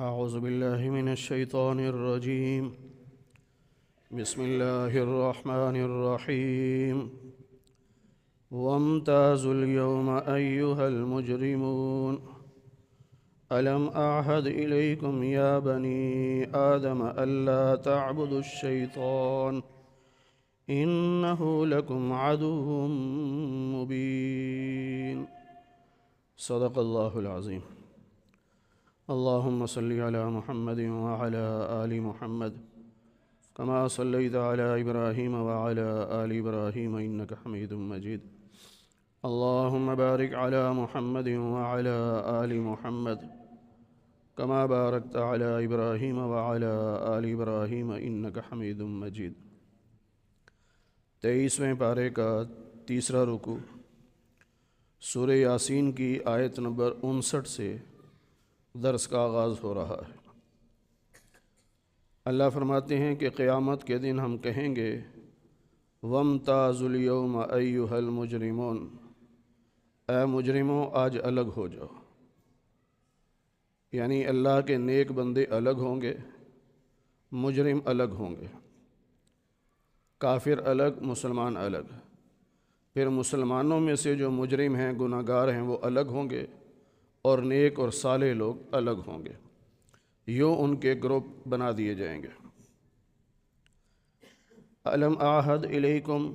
أعوذ بالله من الشيطان الرجيم. بسم الله الرحمن الرحيم. وامتازوا اليوم أيها المجرمون ألم أعهد إليكم يا بني آدم ألا تعبدوا الشيطان إنه لكم عدو مبين. صدق الله العظيم. اللهم صل على محمد وعلى آل محمد كما صليت على إبراهيم وعلى آل إبراهيم إنك حميد مجيد. اللهم بارك على محمد وعلى آل محمد كما باركت على إبراهيم وعلى آل إبراهيم إنك حميد مجيد. 23ویں پارے کا تیسرا رکوع سورہ یاسین کی آیت نمبر 59 سے درس کا آغاز ہو رہا ہے۔ اللہ فرماتے ہیں کہ قیامت کے دن ہم کہیں گے وَامْتَازُوا الْيَوْمَ أَيُّهَا الْمُجْرِمُونَ، اے مجرموں آج الگ ہو جاؤ، یعنی اللہ کے نیک بندے الگ ہوں گے، مجرم الگ ہوں گے، کافر الگ، مسلمان الگ، پھر مسلمانوں میں سے جو مجرم ہیں، گناہ گار ہیں، وہ الگ ہوں گے اور نیک اور صالح لوگ الگ ہوں گے، یوں ان کے گروپ بنا دیے جائیں گے۔ الم اعہد الیکم،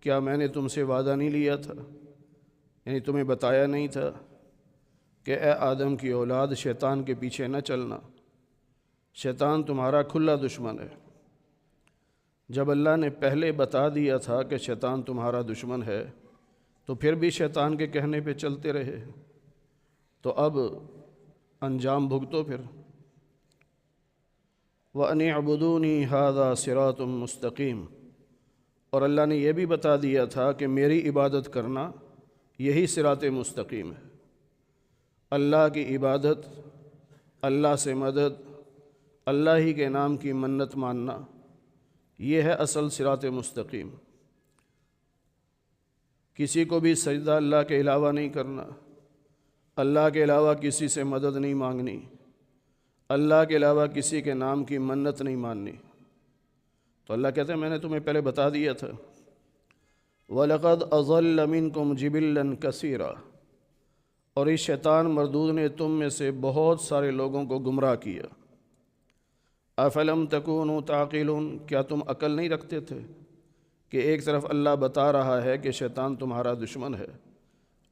کیا میں نے تم سے وعدہ نہیں لیا تھا، یعنی تمہیں بتایا نہیں تھا کہ اے آدم کی اولاد شیطان کے پیچھے نہ چلنا، شیطان تمہارا کھلا دشمن ہے۔ جب اللہ نے پہلے بتا دیا تھا کہ شیطان تمہارا دشمن ہے تو پھر بھی شیطان کے کہنے پہ چلتے رہے، تو اب انجام بھگتو پھر۔ وَأَنِ اعْبُدُونِي هَذَا صِرَاطٌ مُسْتَقِيمٌ، اور اللہ نے یہ بھی بتا دیا تھا کہ میری عبادت کرنا یہی صراط مستقیم ہے۔ اللہ کی عبادت، اللہ سے مدد، اللہ ہی کے نام کی منت ماننا، یہ ہے اصل صراط مستقیم۔ کسی کو بھی سجدہ اللہ کے علاوہ نہیں کرنا، اللہ کے علاوہ کسی سے مدد نہیں مانگنی، اللہ کے علاوہ کسی کے نام کی منت نہیں ماننی۔ تو اللہ کہتے ہیں میں نے تمہیں پہلے بتا دیا تھا۔ وَلَقَدْ أَضَلَّ مِنْكُمْ جِبِلًّا كَثِيرًا، اور اس شیطان مردود نے تم میں سے بہت سارے لوگوں کو گمراہ کیا۔ أَفَلَمْ تَكُونُوا تَعْقِلُونَ، کیا تم عقل نہیں رکھتے تھے کہ ایک طرف اللہ بتا رہا ہے کہ شیطان تمہارا دشمن ہے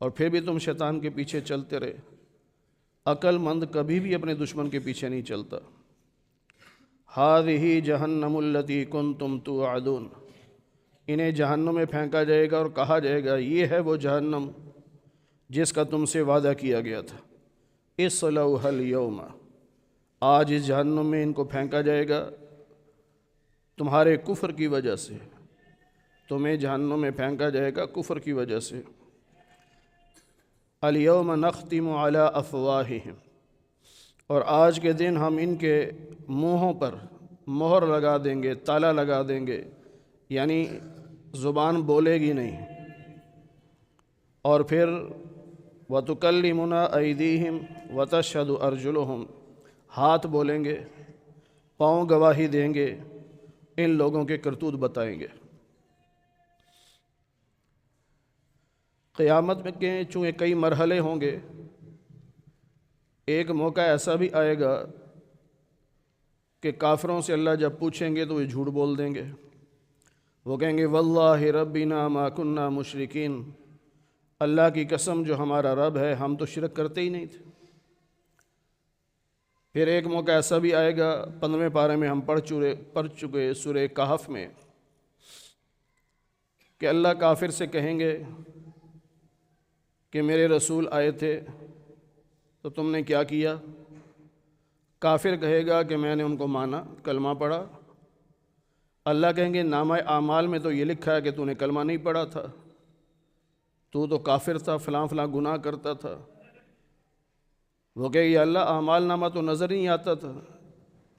اور پھر بھی تم شیطان کے پیچھے چلتے رہے۔ عقل مند کبھی بھی اپنے دشمن کے پیچھے نہیں چلتا۔ هَذِهِ جَهَنَّمُ الَّتِي كُنْتُمْ تُوعَدُونَ، انہیں جہنم میں پھینکا جائے گا اور کہا جائے گا یہ ہے وہ جہنم جس کا تم سے وعدہ کیا گیا تھا۔ اصْلَوْهَا الْيَوْمَ، آج اس جہنم میں ان کو پھینکا جائے گا تمہارے کفر کی وجہ سے، تمہیں جہنم میں پھینکا جائے گا کفر کی وجہ سے۔ الْيَوْمَ نَخْتِمُ عَلَىٰ أَفْوَاهِهِمْ، اور آج کے دن ہم ان کے منہوں پر مہر لگا دیں گے، تالا لگا دیں گے، یعنی زبان بولے گی نہیں۔ اور پھر وَتُكَلِّمُنَا أَيْدِيهِمْ وَتَشْهَدُ أَرْجُلُهُمْ، ہاتھ بولیں گے، پاؤں گواہی دیں گے، ان لوگوں کے کرتوت بتائیں گے۔ قیامت میں کے چونکہ کئی مرحلے ہوں گے، ایک موقع ایسا بھی آئے گا کہ کافروں سے اللہ جب پوچھیں گے تو وہ جھوٹ بول دیں گے، وہ کہیں گے واللہ ربنا ما کننا مشرکین، اللہ کی قسم جو ہمارا رب ہے ہم تو شرک کرتے ہی نہیں تھے۔ پھر ایک موقع ایسا بھی آئے گا، 15ویں پارے میں ہم پڑھ چکے سورہ کہف میں، کہ اللہ کافر سے کہیں گے کہ میرے رسول آئے تھے تو تم نے کیا کیا؟ کافر کہے گا کہ میں نے ان کو مانا، کلمہ پڑھا۔ اللہ کہیں گے نامہ اعمال میں تو یہ لکھا ہے کہ تو نے کلمہ نہیں پڑھا تھا، تو کافر تھا، فلاں فلاں گناہ کرتا تھا۔ وہ کہے گی اللہ اعمال نامہ تو نظر نہیں آتا تھا،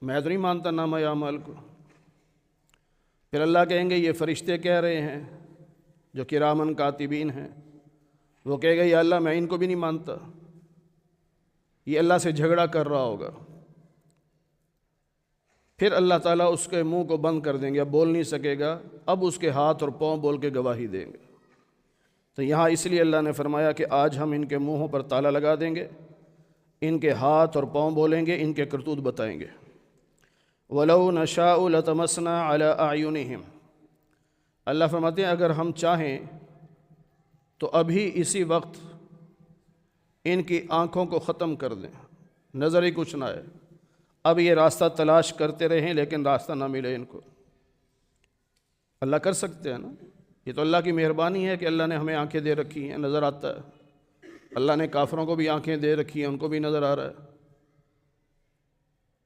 میں تو نہیں مانتا نامہ اعمال کو۔ پھر اللہ کہیں گے یہ فرشتے کہہ رہے ہیں جو کرامن کاتبین ہیں، وہ کہے گا یا اللہ میں ان کو بھی نہیں مانتا، یہ اللہ سے جھگڑا کر رہا ہوگا۔ پھر اللہ تعالیٰ اس کے منہ کو بند کر دیں گے، اب بول نہیں سکے گا، اب اس کے ہاتھ اور پاؤں بول کے گواہی دیں گے۔ تو یہاں اس لیے اللہ نے فرمایا کہ آج ہم ان کے منہوں پر تالا لگا دیں گے، ان کے ہاتھ اور پاؤں بولیں گے، ان کے کرتوت بتائیں گے۔ وَلَوْ نَشَاءُ لَطَمَسْنَا عَلَىٰ أَعْيُنِهِمْ، اللہ فرماتے ہیں اگر ہم چاہیں تو ابھی اسی وقت ان کی آنکھوں کو ختم کر دیں، نظر ہی کچھ نہ آئے، اب یہ راستہ تلاش کرتے رہیں لیکن راستہ نہ ملے ان کو۔ اللہ کر سکتے ہیں نا، یہ تو اللہ کی مہربانی ہے کہ اللہ نے ہمیں آنکھیں دے رکھی ہیں، نظر آتا ہے۔ اللہ نے کافروں کو بھی آنکھیں دے رکھی ہیں، ان کو بھی نظر آ رہا ہے۔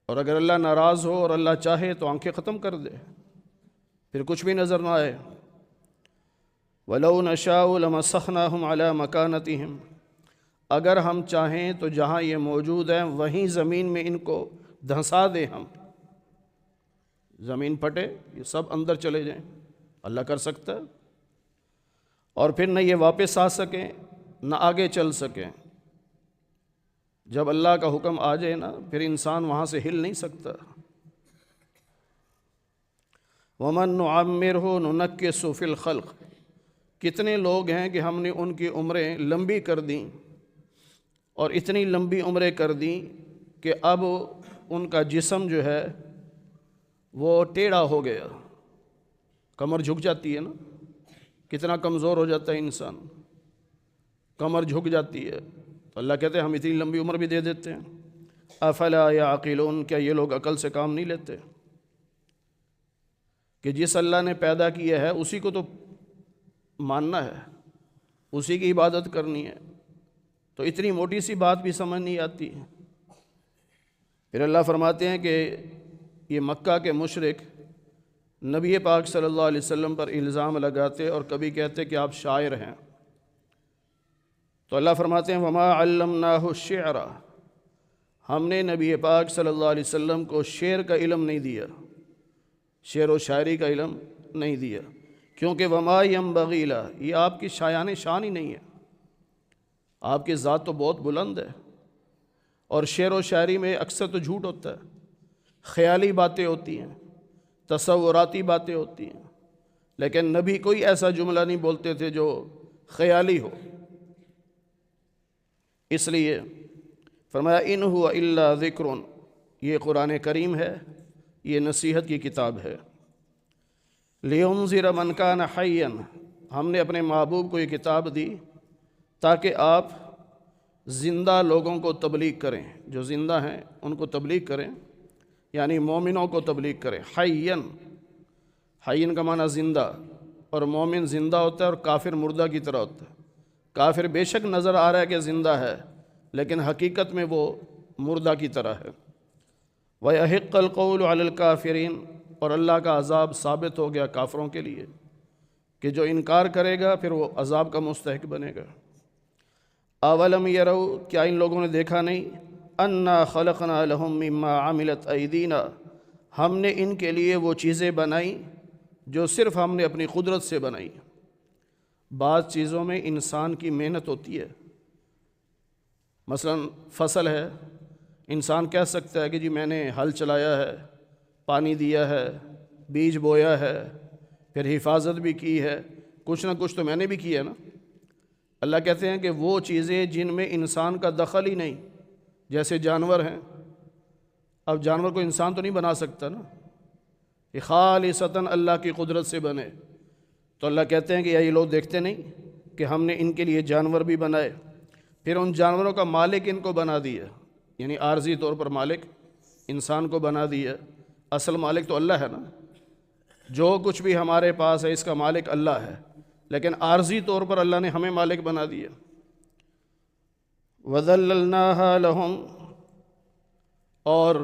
اور اگر اللہ ناراض ہو اور اللہ چاہے تو آنکھیں ختم کر دے، پھر کچھ بھی نظر نہ آئے۔ وَلَوْ نَشَاءُ لَمَسَخْنَاهُمْ عَلَىٰ مَكَانَتِهِمْ، اگر ہم چاہیں تو جہاں یہ موجود ہیں وہیں زمین میں ان کو دھنسا دیں، ہم زمین پھٹے، یہ سب اندر چلے جائیں، اللہ کر سکتا ہے۔ اور پھر نہ یہ واپس آ سکیں نہ آگے چل سکیں۔ جب اللہ کا حکم آ جائے نا، پھر انسان وہاں سے ہل نہیں سکتا۔ وَمَن نُعَمِّرْهُ نُنَكِّسُ فِي الْخَلْقِ، کتنے لوگ ہیں کہ ہم نے ان کی عمریں لمبی کر دیں، اور اتنی لمبی عمریں کر دیں کہ اب ان کا جسم جو ہے وہ ٹیڑھا ہو گیا، کمر جھک جاتی ہے نا، کتنا کمزور ہو جاتا ہے انسان، کمر جھک جاتی ہے، تو اللہ کہتے ہیں ہم اتنی لمبی عمر بھی دے دیتے ہیں۔ افلا یعقلون، کیا یہ لوگ عقل سے کام نہیں لیتے کہ جس اللہ نے پیدا کیا ہے اسی کو تو ماننا ہے، اسی کی عبادت کرنی ہے، تو اتنی موٹی سی بات بھی سمجھ نہیں آتی۔ پھر اللہ فرماتے ہیں کہ یہ مکہ کے مشرک نبی پاک صلی اللہ علیہ وسلم پر الزام لگاتے اور کبھی کہتے کہ آپ شاعر ہیں، تو اللہ فرماتے ہیں وَمَا عَلَّمْنَاهُ الشِّعْرَ، ہم نے نبی پاک صلی اللہ علیہ وسلم کو شعر کا علم نہیں دیا، شعر و شاعری کا علم نہیں دیا، کیونکہ وَمَا يَنبَغِي لَهُ، یہ آپ کی شایان شان ہی نہیں ہے، آپ کی ذات تو بہت بلند ہے، اور شعر و شاعری میں اکثر تو جھوٹ ہوتا ہے، خیالی باتیں ہوتی ہیں، تصوراتی باتیں ہوتی ہیں، لیکن نبی کوئی ایسا جملہ نہیں بولتے تھے جو خیالی ہو۔ اس لیے فرمایا ان هو الا ذکر، یہ قرآن کریم ہے، یہ نصیحت کی کتاب ہے۔ لِيُنذِرَ مَنْ كَانَ حَيًّا، ہم نے اپنے محبوب کو یہ کتاب دی تاکہ آپ زندہ لوگوں کو تبلیغ کریں، جو زندہ ہیں ان کو تبلیغ کریں، یعنی مومنوں کو تبلیغ کریں۔ حیّن، حیّن کا معنی زندہ، اور مومن زندہ ہوتا ہے اور کافر مردہ کی طرح ہوتا ہے۔ کافر بے شک نظر آ رہا ہے کہ زندہ ہے، لیکن حقیقت میں وہ مردہ کی طرح ہے۔ وَيَحِقَّ الْقَوْلُ عَلَى الْكَافِرِينَ، اور اللہ کا عذاب ثابت ہو گیا کافروں کے لیے کہ جو انکار کرے گا پھر وہ عذاب کا مستحق بنے گا۔ اولم یروا، کیا ان لوگوں نے دیکھا نہیں، انا خلقنا لهم مما عملت ایدینا، ہم نے ان کے لیے وہ چیزیں بنائیں جو صرف ہم نے اپنی قدرت سے بنائی۔ بعض چیزوں میں انسان کی محنت ہوتی ہے، مثلا فصل ہے، انسان کہہ سکتا ہے کہ جی میں نے ہل چلایا ہے، پانی دیا ہے، بیج بویا ہے، پھر حفاظت بھی کی ہے، کچھ نہ کچھ تو میں نے بھی کیا ہے نا۔ اللہ کہتے ہیں کہ وہ چیزیں جن میں انسان کا دخل ہی نہیں، جیسے جانور ہیں، اب جانور کو انسان تو نہیں بنا سکتا نا، یہ خالصتاً اللہ کی قدرت سے بنے، تو اللہ کہتے ہیں کہ یہ لوگ دیکھتے نہیں کہ ہم نے ان کے لیے جانور بھی بنائے، پھر ان جانوروں کا مالک ان کو بنا دیا، یعنی عارضی طور پر مالک انسان کو بنا دیا، اصل مالک تو اللہ ہے نا، جو کچھ بھی ہمارے پاس ہے اس کا مالک اللہ ہے، لیکن عارضی طور پر اللہ نے ہمیں مالک بنا دیا۔ وَذَلَّلْنَاهَا لَهُمْ، اور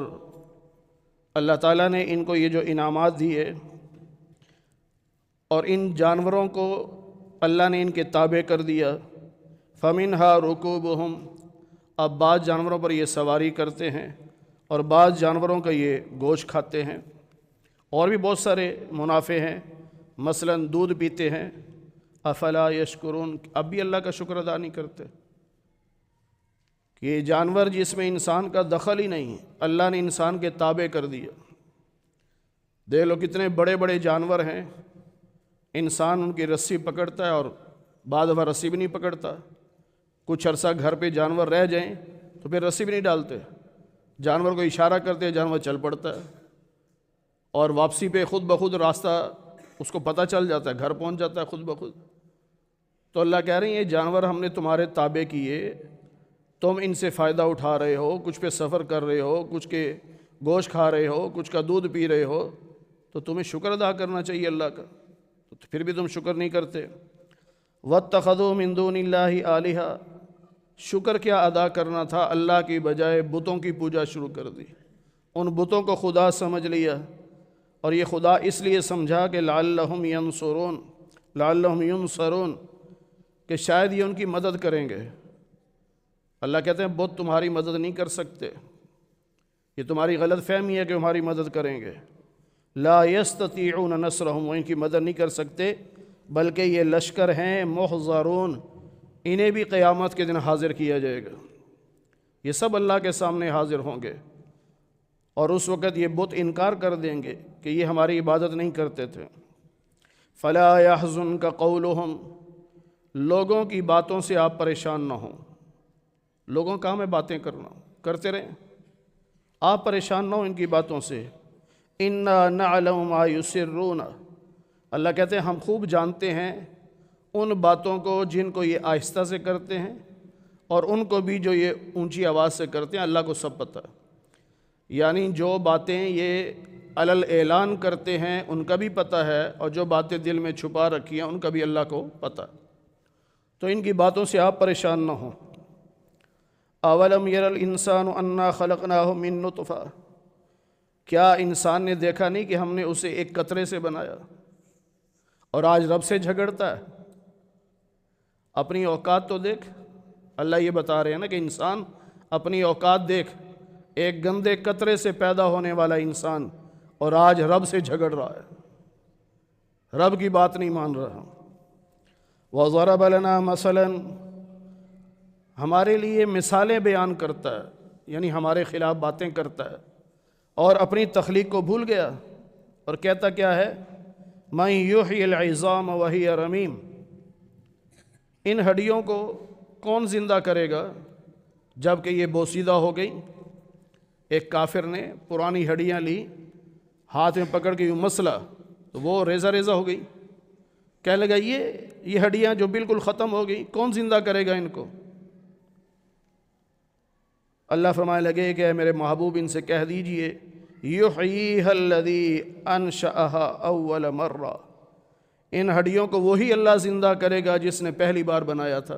اللہ تعالیٰ نے ان کو یہ جو انعامات دیے، اور ان جانوروں کو اللہ نے ان کے تابع کر دیا۔ فَمِنْهَا رُكُوبُهُمْ، اب بعض جانوروں پر یہ سواری کرتے ہیں اور بعض جانوروں کا یہ گوشت کھاتے ہیں، اور بھی بہت سارے منافع ہیں، مثلا دودھ پیتے ہیں۔ افلا یشکرون، اب بھی اللہ کا شکر ادا نہیں کرتے کہ یہ جانور جس میں انسان کا دخل ہی نہیں، اللہ نے انسان کے تابع کر دیا۔ دیکھ لو کتنے بڑے بڑے جانور ہیں، انسان ان کی رسی پکڑتا ہے اور بعد دفعہ رسی بھی نہیں پکڑتا، کچھ عرصہ گھر پہ جانور رہ جائیں تو پھر رسی بھی نہیں ڈالتے، جانور کو اشارہ کرتے جانور چل پڑتا ہے، اور واپسی پہ خود بخود راستہ اس کو پتہ چل جاتا ہے، گھر پہنچ جاتا ہے خود بخود۔ تو اللہ کہہ رہے ہیں یہ جانور ہم نے تمہارے تابع کیے، تم ان سے فائدہ اٹھا رہے ہو، کچھ پہ سفر کر رہے ہو، کچھ کے گوشت کھا رہے ہو، کچھ کا دودھ پی رہے ہو، تو تمہیں شکر ادا کرنا چاہیے اللہ کا، تو پھر بھی تم شکر نہیں کرتے۔ وَاتَّخَذُوا مِن دُونِ اللَّهِ آلِهَةً، شکر کیا ادا کرنا تھا، اللہ کی بجائے بتوں کی پوجا شروع کر دی، ان بتوں کو خدا سمجھ لیا، اور یہ خدا اس لیے سمجھا کہ لعلہم ینصرون، کہ شاید یہ ان کی مدد کریں گے۔ اللہ کہتے ہیں بت تمہاری مدد نہیں کر سکتے، یہ تمہاری غلط فہمی ہے کہ ہماری مدد کریں گے۔ لا یستطیعون نصرہم، وہ ان کی مدد نہیں کر سکتے، بلکہ یہ لشکر ہیں محضرون، انہیں بھی قیامت کے دن حاضر کیا جائے گا، یہ سب اللہ کے سامنے حاضر ہوں گے، اور اس وقت یہ بت انکار کر دیں گے کہ یہ ہماری عبادت نہیں کرتے تھے۔ فلا یحزنک قولہم، لوگوں کی باتوں سے آپ پریشان نہ ہوں، لوگوں کا ہمیں باتیں کرنا کرتے رہیں، آپ پریشان نہ ہوں ان کی باتوں سے۔ انا نعلم ما یسرون، اللہ کہتے ہیں ہم خوب جانتے ہیں ان باتوں کو جن کو یہ آہستہ سے کرتے ہیں، اور ان کو بھی جو یہ اونچی آواز سے کرتے ہیں، اللہ کو سب پتہ ہے۔ یعنی جو باتیں یہ علل اعلان کرتے ہیں ان کا بھی پتہ ہے، اور جو باتیں دل میں چھپا رکھی ہیں ان کا بھی اللہ کو پتہ، تو ان کی باتوں سے آپ پریشان نہ ہوں۔ اولم یر الانسان انا خلقناہ من نطفہ، کیا انسان نے دیکھا نہیں کہ ہم نے اسے ایک قطرے سے بنایا، اور آج رب سے جھگڑتا ہے؟ اپنی اوقات تو دیکھ، اللہ یہ بتا رہے ہیں نا کہ انسان اپنی اوقات دیکھ، ایک گندے قطرے سے پیدا ہونے والا انسان، اور آج رب سے جھگڑ رہا ہے، رب کی بات نہیں مان رہا۔ وَضَرَبَ لَنَا مَثَلًا، ہمارے لیے مثالیں بیان کرتا ہے، یعنی ہمارے خلاف باتیں کرتا ہے، اور اپنی تخلیق کو بھول گیا، اور کہتا کیا ہے؟ مَن یحیی العظام وہی رمیم، ان ہڈیوں کو کون زندہ کرے گا جب کہ یہ بوسیدہ ہو گئی؟ ایک کافر نے پرانی ہڈیاں لی، ہاتھ میں پکڑ کے یوں مسلا تو وہ ریزہ ریزہ ہو گئی، کہنے لگا یہ ہڈیاں جو بالکل ختم ہو گئی، کون زندہ کرے گا ان کو؟ اللہ فرمانے لگے کہ اے میرے محبوب ان سے کہہ دیجئے یحییھا الذی انشأھا اول مرہ، ان ہڈیوں کو وہی اللہ زندہ کرے گا جس نے پہلی بار بنایا تھا۔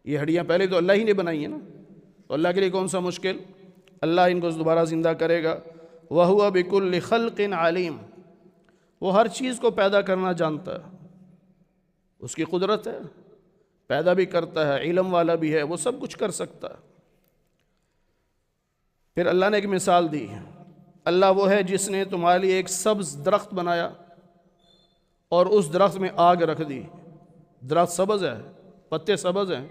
یہ ہڈیاں پہلے تو اللہ ہی نے بنائی ہیں نا، تو اللہ کے لیے کون سا مشکل، اللہ ان کو دوبارہ زندہ کرے گا۔ وَهُوَ بِكُلِّ خَلْقٍ عَلِيمٌ، وہ ہر چیز کو پیدا کرنا جانتا ہے، اس کی قدرت ہے، پیدا بھی کرتا ہے، علم والا بھی ہے، وہ سب کچھ کر سکتا ہے۔ پھر اللہ نے ایک مثال دی، اللہ وہ ہے جس نے تمہارے لیے ایک سبز درخت بنایا اور اس درخت میں آگ رکھ دی۔ درخت سبز ہے، پتے سبز ہیں،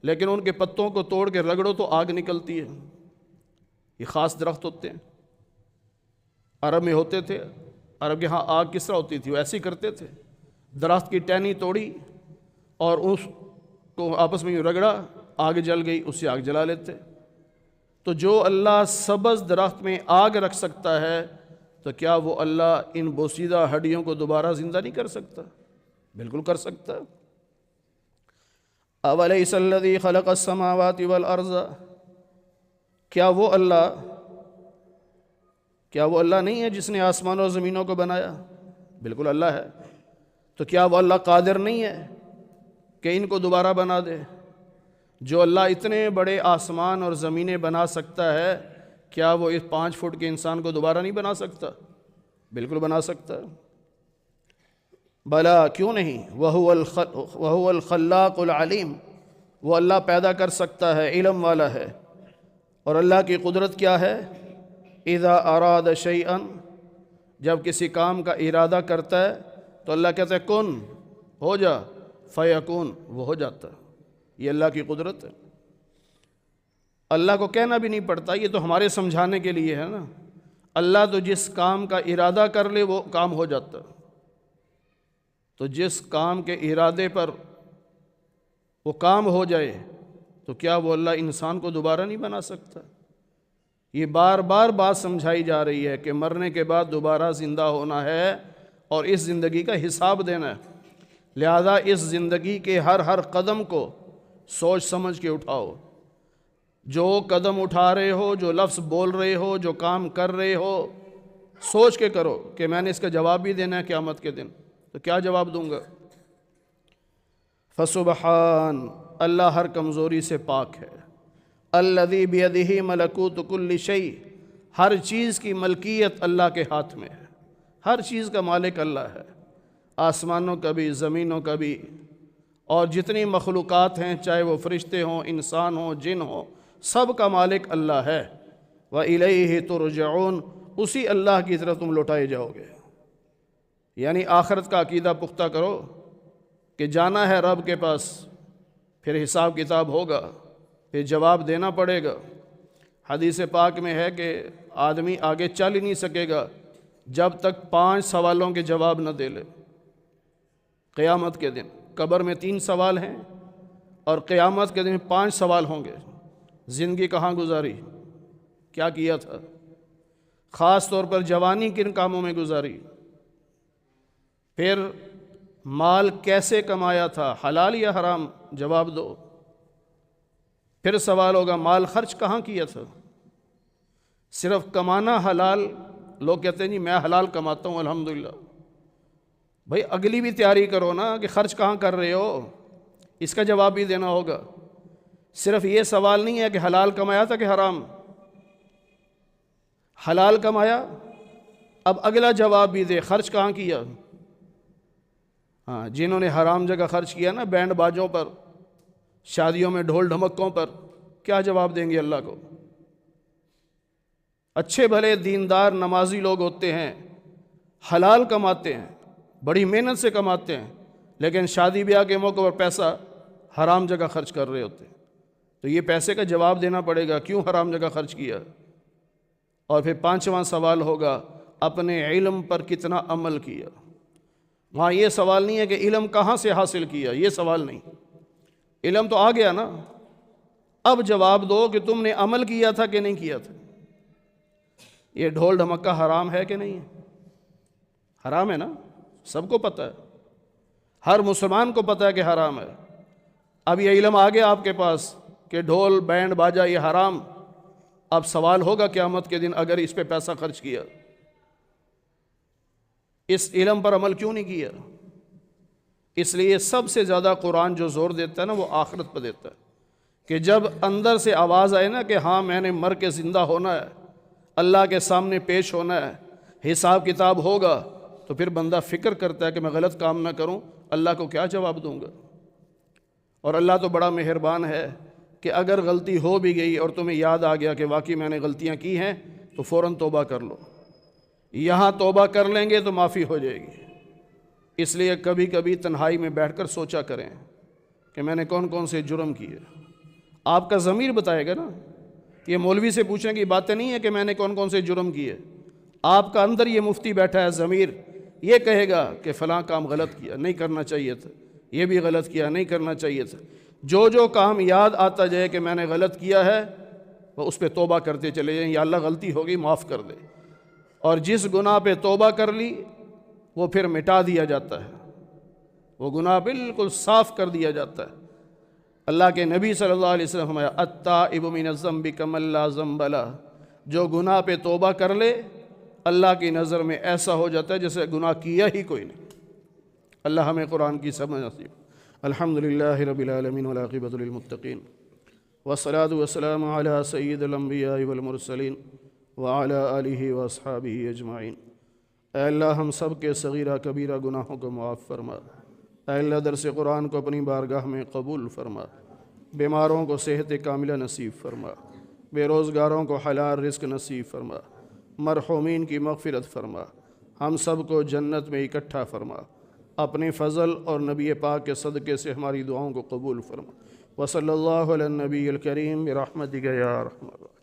لیکن ان کے پتوں کو توڑ کے رگڑو تو آگ نکلتی ہے۔ یہ خاص درخت ہوتے ہیں، عرب میں ہوتے تھے، عرب کے ہاں آگ کس طرح ہوتی تھی، وہ ایسے ہی کرتے تھے، درخت کی ٹہنی توڑی اور اس کو آپس میں رگڑا، آگ جل گئی، اس سے آگ جلا لیتے۔ تو جو اللہ سبز درخت میں آگ رکھ سکتا ہے، تو کیا وہ اللہ ان بوسیدہ ہڈیوں کو دوبارہ زندہ نہیں کر سکتا؟ بالکل کر سکتا ہے۔ اولیس الذی خلق السماوات والارض، کیا وہ اللہ نہیں ہے جس نے آسمان اور زمینوں کو بنایا؟ بالکل اللہ ہے۔ تو کیا وہ اللہ قادر نہیں ہے کہ ان کو دوبارہ بنا دے؟ جو اللہ اتنے بڑے آسمان اور زمینیں بنا سکتا ہے، کیا وہ اس 5 فٹ کے انسان کو دوبارہ نہیں بنا سکتا؟ بالکل بنا سکتا ہے۔ بلا، کیوں نہیں، وَهُوَ الْخَلَّاقُ الْعَلِيمُ، وہ اللہ پیدا کر سکتا ہے، علم والا ہے۔ اور اللہ کی قدرت کیا ہے؟ اذا اراد شیئا، جب کسی کام کا ارادہ کرتا ہے تو اللہ کہتا ہے کن، ہو جا، فیکون، وہ ہو جاتا ہے۔ یہ اللہ کی قدرت ہے، اللہ کو کہنا بھی نہیں پڑتا، یہ تو ہمارے سمجھانے کے لیے ہے نا۔ اللہ تو جس کام کا ارادہ کر لے وہ کام ہو جاتا، تو جس کام کے ارادے پر وہ کام ہو جائے تو کیا وہ اللہ انسان کو دوبارہ نہیں بنا سکتا؟ یہ بار بار بات سمجھائی جا رہی ہے کہ مرنے کے بعد دوبارہ زندہ ہونا ہے اور اس زندگی کا حساب دینا ہے۔ لہذا اس زندگی کے ہر قدم کو سوچ سمجھ کے اٹھاؤ۔ جو قدم اٹھا رہے ہو، جو لفظ بول رہے ہو، جو کام کر رہے ہو، سوچ کے کرو کہ میں نے اس کا جواب بھی دینا ہے قیامت کے دن، تو کیا جواب دوں گا؟ فسبحان، اللہ ہر کمزوری سے پاک ہے۔ الذی بیدہ ملکوت کل شیء، ہر چیز کی ملکیت اللہ کے ہاتھ میں ہے، ہر چیز کا مالک اللہ ہے، آسمانوں کا بھی، زمینوں کا بھی، اور جتنی مخلوقات ہیں، چاہے وہ فرشتے ہوں، انسان ہوں، جن ہوں، سب کا مالک اللہ ہے۔ وَإِلَيْهِ تُرْجَعُونَ، اسی اللہ کی طرف تم لوٹائے جاؤ گے۔ یعنی آخرت کا عقیدہ پختہ کرو کہ جانا ہے رب کے پاس، پھر حساب کتاب ہوگا، پھر جواب دینا پڑے گا۔ حدیث پاک میں ہے کہ آدمی آگے چل ہی نہیں سکے گا جب تک 5 سوالوں کے جواب نہ دے لے۔ قیامت کے دن قبر میں 3 سوال ہیں اور قیامت کے دن 5 سوال ہوں گے۔ زندگی کہاں گزاری، کیا کیا تھا، خاص طور پر جوانی کن کاموں میں گزاری، پھر مال کیسے کمایا تھا، حلال یا حرام، جواب دو۔ پھر سوال ہوگا مال خرچ کہاں کیا تھا۔ صرف کمانا حلال، لوگ کہتے ہیں جی میں حلال کماتا ہوں الحمدللہ، بھائی اگلی بھی تیاری کرو نا کہ خرچ کہاں کر رہے ہو، اس کا جواب بھی دینا ہوگا۔ صرف یہ سوال نہیں ہے کہ حلال کمایا تھا کہ حرام، حلال کمایا، اب اگلا جواب بھی دے خرچ کہاں کیا۔ ہاں، جنہوں نے حرام جگہ خرچ کیا نا، بینڈ باجوں پر، شادیوں میں ڈھول ڈھمکوں پر، کیا جواب دیں گے اللہ کو؟ اچھے بھلے دیندار نمازی لوگ ہوتے ہیں، حلال کماتے ہیں، بڑی محنت سے کماتے ہیں، لیکن شادی بیاہ کے موقع پر پیسہ حرام جگہ خرچ کر رہے ہوتے ہیں، تو یہ پیسے کا جواب دینا پڑے گا کیوں حرام جگہ خرچ کیا۔ اور پھر 5واں سوال ہوگا اپنے علم پر کتنا عمل کیا۔ وہاں یہ سوال نہیں ہے کہ علم کہاں سے حاصل کیا، یہ سوال نہیں، علم تو آ گیا نا، اب جواب دو کہ تم نے عمل کیا تھا کہ نہیں کیا تھا۔ یہ ڈھول ڈھمکا حرام ہے کہ نہیں ہے؟ حرام ہے نا، سب کو پتہ ہے، ہر مسلمان کو پتہ ہے کہ حرام ہے۔ اب یہ علم آ گیا آپ کے پاس کہ ڈھول بینڈ باجا یہ حرام، اب سوال ہوگا قیامت کے دن اگر اس پہ پیسہ خرچ کیا، اس علم پر عمل کیوں نہیں کیا؟ اس لیے سب سے زیادہ قرآن جو زور دیتا ہے نا وہ آخرت پہ دیتا ہے، کہ جب اندر سے آواز آئے نا کہ ہاں میں نے مر کے زندہ ہونا ہے، اللہ کے سامنے پیش ہونا ہے، حساب کتاب ہوگا، تو پھر بندہ فکر کرتا ہے کہ میں غلط کام نہ کروں، اللہ کو کیا جواب دوں گا۔ اور اللہ تو بڑا مہربان ہے کہ اگر غلطی ہو بھی گئی اور تمہیں یاد آ گیا کہ واقعی میں نے غلطیاں کی ہیں تو فوراً توبہ کر لو، یہاں توبہ کر لیں گے تو معافی ہو جائے گی۔ اس لیے کبھی کبھی تنہائی میں بیٹھ کر سوچا کریں کہ میں نے کون کون سے جرم کیے، آپ کا ضمیر بتائے گا نا۔ یہ مولوی سے پوچھنے کی باتیں نہیں ہے کہ میں نے کون کون سے جرم کیے، آپ کا اندر یہ مفتی بیٹھا ہے ضمیر، یہ کہے گا کہ فلاں کام غلط کیا، نہیں کرنا چاہیے تھا، یہ بھی غلط کیا، نہیں کرنا چاہیے تھا۔ جو کام یاد آتا جائے کہ میں نے غلط کیا ہے وہ اس پہ توبہ کرتے چلے جائیں، یا اللہ غلطی ہوگی معاف کر دے، اور جس گناہ پہ توبہ کر لی وہ پھر مٹا دیا جاتا ہے، وہ گناہ بالکل صاف کر دیا جاتا ہے۔ اللہ کے نبی صلی اللہ علیہ وسلم فرمایا التائب من الذنب کمن لا ذنب لہ، جو گناہ پہ توبہ کر لے اللہ کی نظر میں ایسا ہو جاتا ہے جیسے گناہ کیا ہی کوئی نہیں۔ اللہ ہمیں قرآن کی سمجھ نصیب۔ الحمدللہ رب العالمین والعاقبۃ للمتقین والصلاة والسلام علی سید الانبیاء والمرسلین وعلی آلہ واصحابہ اجمعین۔ اے اللہ ہم سب کے صغیرہ کبیرہ گناہوں کو معاف فرما۔ اے اللہ درس قرآن کو اپنی بارگاہ میں قبول فرما۔ بیماروں کو صحت کاملہ نصیب فرما، بے روزگاروں کو حلال رزق نصیب فرما، مرحومین کی مغفرت فرما، ہم سب کو جنت میں اکٹھا فرما، اپنے فضل اور نبی پاک کے صدقے سے ہماری دعاؤں کو قبول فرما۔ وصلی اللہ علی النبی الکریم برحمتک یا ارحم الراحمین۔